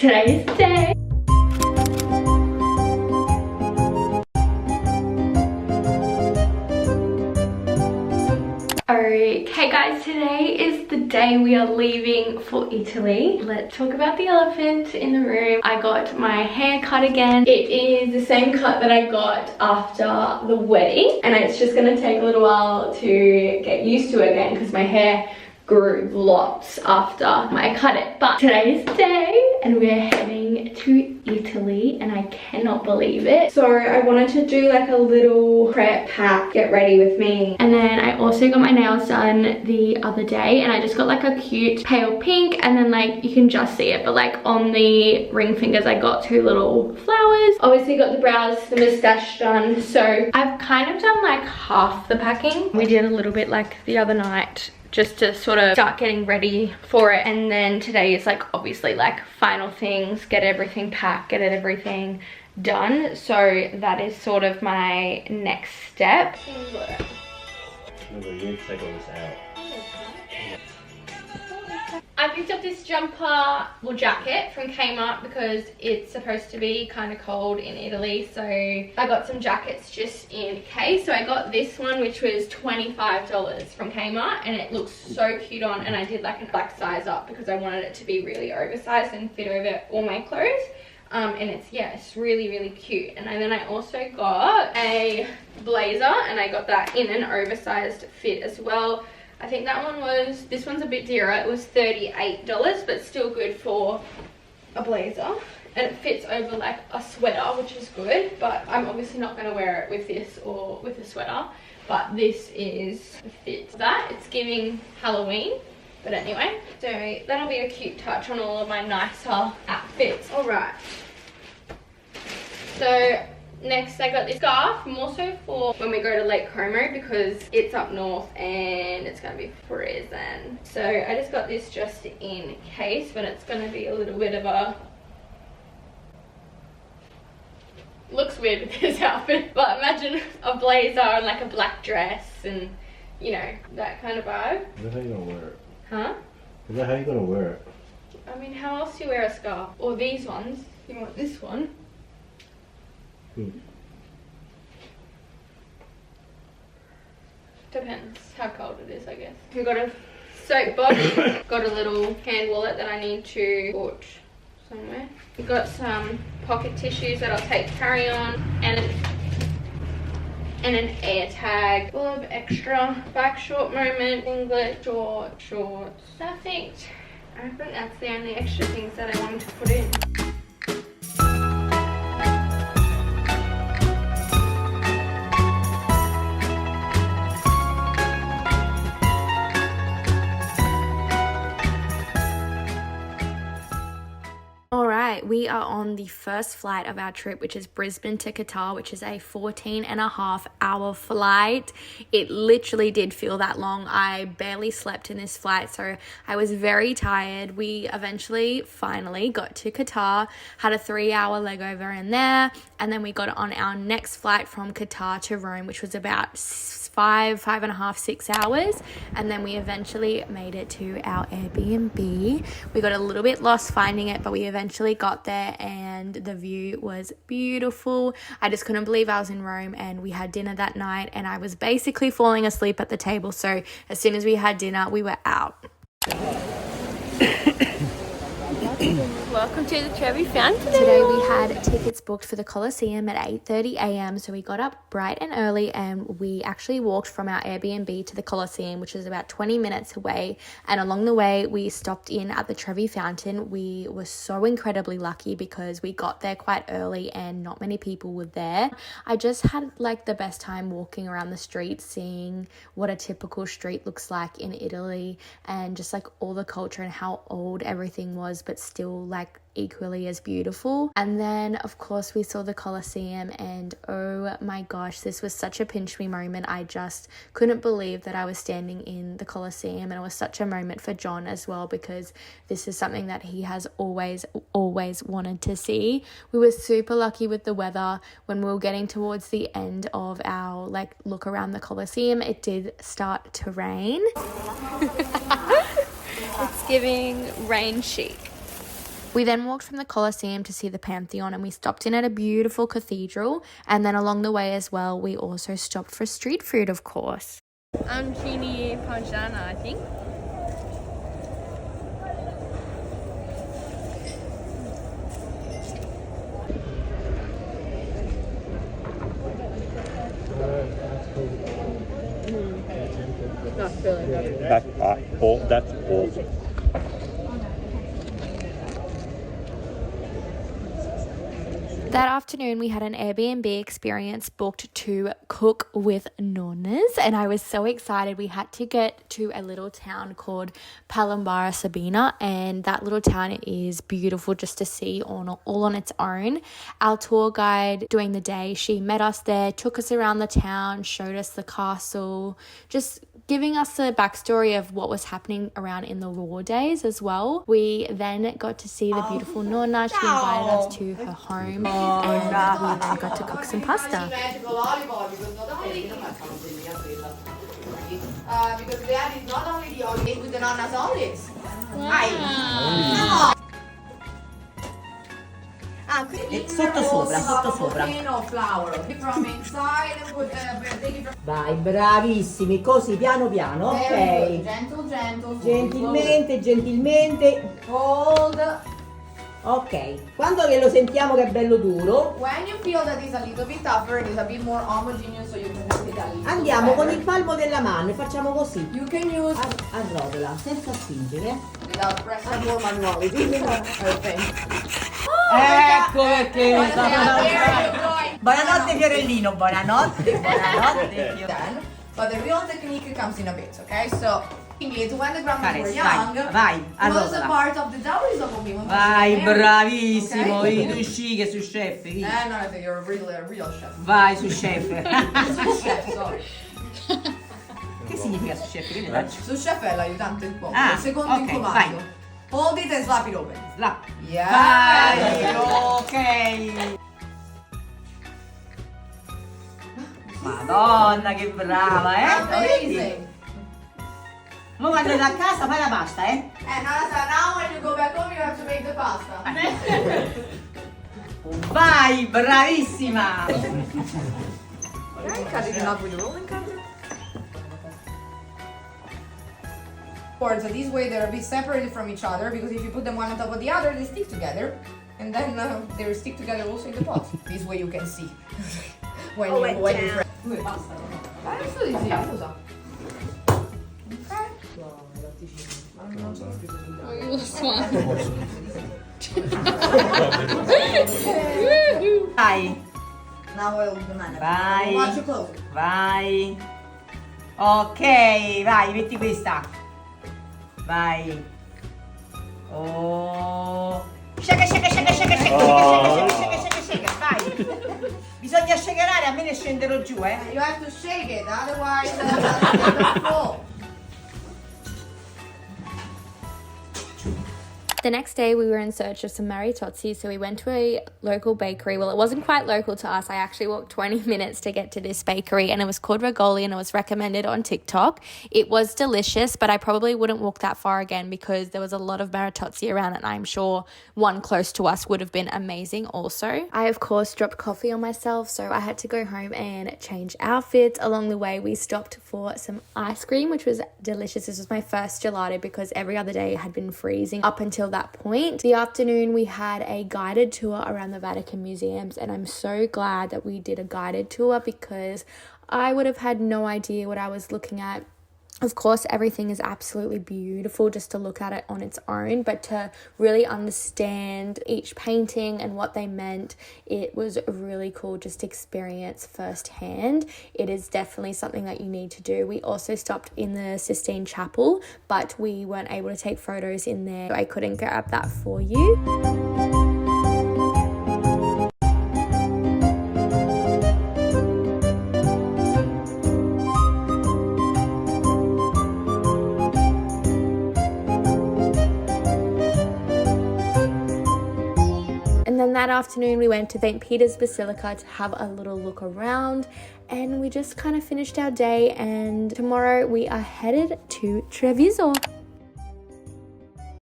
Today's the day. Okay guys, today is the day we are leaving for Italy. Let's talk about the elephant in the room. I got my hair cut again. It is the same cut that I got after the wedding, and it's just gonna take a little while to get used to it again because my hair grew lots after I cut it. But today is the day and we're heading to Italy and I cannot believe it. So I wanted to do like a little prep pack, get ready with me. And then I also got my nails done the other day and I just got like a cute pale pink, and then like you can just see it, but like on the ring fingers I got two little flowers. Obviously got the brows, the moustache done. So I've kind of done like half the packing. We did a little bit like the other night just to sort of start getting ready for it, and then today is like obviously like final things, get everything packed, get everything done. So that is sort of my next step. Remember, you need to take all this out. I picked up this jumper, well jacket from Kmart because it's supposed to be kind of cold in Italy, so I got some jackets just in case. So I got this one which was $25 from Kmart and it looks so cute on, and I did like a black size up because I wanted it to be really oversized and fit over all my clothes. And it's really cute. And then I also got a blazer and I got that in an oversized fit as well. I think that one was, this one's a bit dearer, it was $38, but still good for a blazer. And it fits over like a sweater, which is good, but I'm obviously not going to wear it with this or with a sweater. But this is the fit. That, it's giving Halloween. But anyway, so that'll be a cute touch on all of my nicer outfits. Alright. So next I got this scarf, more so for when we go to Lake Como because it's up north and it's going to be freezing. So I just got this just in case, but it's going to be a little bit of a... looks weird with this outfit, but imagine a blazer and like a black dress and, you know, that kind of vibe. Is that how you gonna wear it? Huh? Is that how you gonna wear it? I mean, how else do you wear a scarf? Or these ones. You want this one? Depends how cold it is, I guess. We got a soap box, got a little hand wallet that I need to put somewhere. We've got some pocket tissues that I'll take carry on, and an air tag full of extra bike short moment, singlet, shorts. I think that's the only extra things that I wanted to put in. We are on the first flight of our trip, which is Brisbane to Qatar, which is a 14.5-hour flight. It literally did feel that long. I barely slept in this flight, so I was very tired. We eventually finally got to Qatar, had a 3-hour leg over in there, and then we got on our next flight from Qatar to Rome, which was about 5.5, 6 hours, and then we eventually made it to our Airbnb. We got a little bit lost finding it, but we eventually got there and the view was beautiful. I just couldn't believe I was in Rome, and we had dinner that night and I was basically falling asleep at the table, so as soon as we had dinner we were out. Welcome to the Trevi Fountain. Today we had tickets booked for the Colosseum at 8:30 a.m. So we got up bright and early and we actually walked from our Airbnb to the Colosseum, which is about 20 minutes away. And along the way we stopped in at the Trevi Fountain. We were so incredibly lucky because we got there quite early and not many people were there. I just had like the best time walking around the streets, seeing what a typical street looks like in Italy and just like all the culture and how old everything was, but still like equally as beautiful. And then of course we saw the Colosseum, and oh my gosh, this was such a pinch me moment. I just couldn't believe that I was standing in the Colosseum, and it was such a moment for John as well because this is something that he has always wanted to see. We were super lucky with the weather. When we were getting towards the end of our like look around the Colosseum, it did start to rain. It's giving rain chic. We then walked from the Colosseum to see the Pantheon, and we stopped in at a beautiful cathedral, and then along the way as well we also stopped for street food, of course. Chini Panjana, I think. That's awesome. That afternoon we had an Airbnb experience booked to cook with Nonnas, and I was so excited. We had to get to a little town called Palambara Sabina, and that little town is beautiful just to see all on its own. Our tour guide during the day, she met us there, took us around the town, showed us the castle, just giving us the backstory of what was happening around in the war days as well. We then got to see the beautiful Nonna. She invited us to her home, and we got to cook some pasta. Because Viani is not only the olive with the Nonna's olives. Wow. Sotto sopra. Vai, bravissimi, così piano piano, ok. Gentilmente. Hold. Ok, quando che lo sentiamo che è bello duro, When you feel that it's a little bit tougher, it's a bit more homogeneous, so you can make it a little andiamo bit con better. il palmo della mano e facciamo così. You can use A rotola, senza spingere. without pressure more manuality. Perfect. Ecco perché non There you go. Buonanotte Fiorellino, buonanotte. Then, but the real technique comes in a bit, okay? So, indeed, when the grandmas were young, vai, a it was a rotola. part of the dowries of women. Vai, bravissimo, Okay? tu scegli su chef. No, I think you're a real chef. Vai su chef. Sous chef, sorry. Che significa su chef? Che ne faccio? Sous chef è l'aiutante il cuoco, Ah, il secondo in ok, comando. vai. Hold it and slap it open. Là. Yeah. Vai, ok. Madonna, che brava, Amazing. Mo quando vai a casa fai la pasta, And now when you go back home, you have to make the pasta. Vai, bravissima. Can I cut it enough with the rolling cutter? So this way they're a bit separated from each other, because if you put them one on top of the other, they stick together, and then they stick together also in the pot. This way you can see when you fry. Basta. Adesso di sì, scusa. Vai, Now I'll do the man. Vai. Much closer. vai. Ok, vai, metti questa. Vai. Oh. Shake, vai. Bisogna shakerare, a me ne scenderò giù, eh. You have to shake it, otherwise it's full. The next day we were in search of some maritozzi, so we went to a local bakery. Well, it wasn't quite local to us. I actually walked 20 minutes to get to this bakery, and it was called Regoli, and it was recommended on TikTok. It was delicious, but I probably wouldn't walk that far again because there was a lot of maritozzi around, and I'm sure one close to us would have been amazing also. I, of course, dropped coffee on myself, so I had to go home and change outfits. Along the way, we stopped for some ice cream, which was delicious. This was my first gelato because every other day it had been freezing up until that point. The afternoon we had a guided tour around the Vatican museums, and I'm so glad that we did a guided tour because I would have had no idea what I was looking at. Of course, everything is absolutely beautiful just to look at it on its own, but to really understand each painting and what they meant, it was really cool just to experience firsthand. It is definitely something that you need to do. We also stopped in the Sistine Chapel, but we weren't able to take photos in there. I couldn't grab that for you. Then that afternoon we went to St. Peter's Basilica to have a little look around, and we just kind of finished our day, and tomorrow we are headed to Treviso.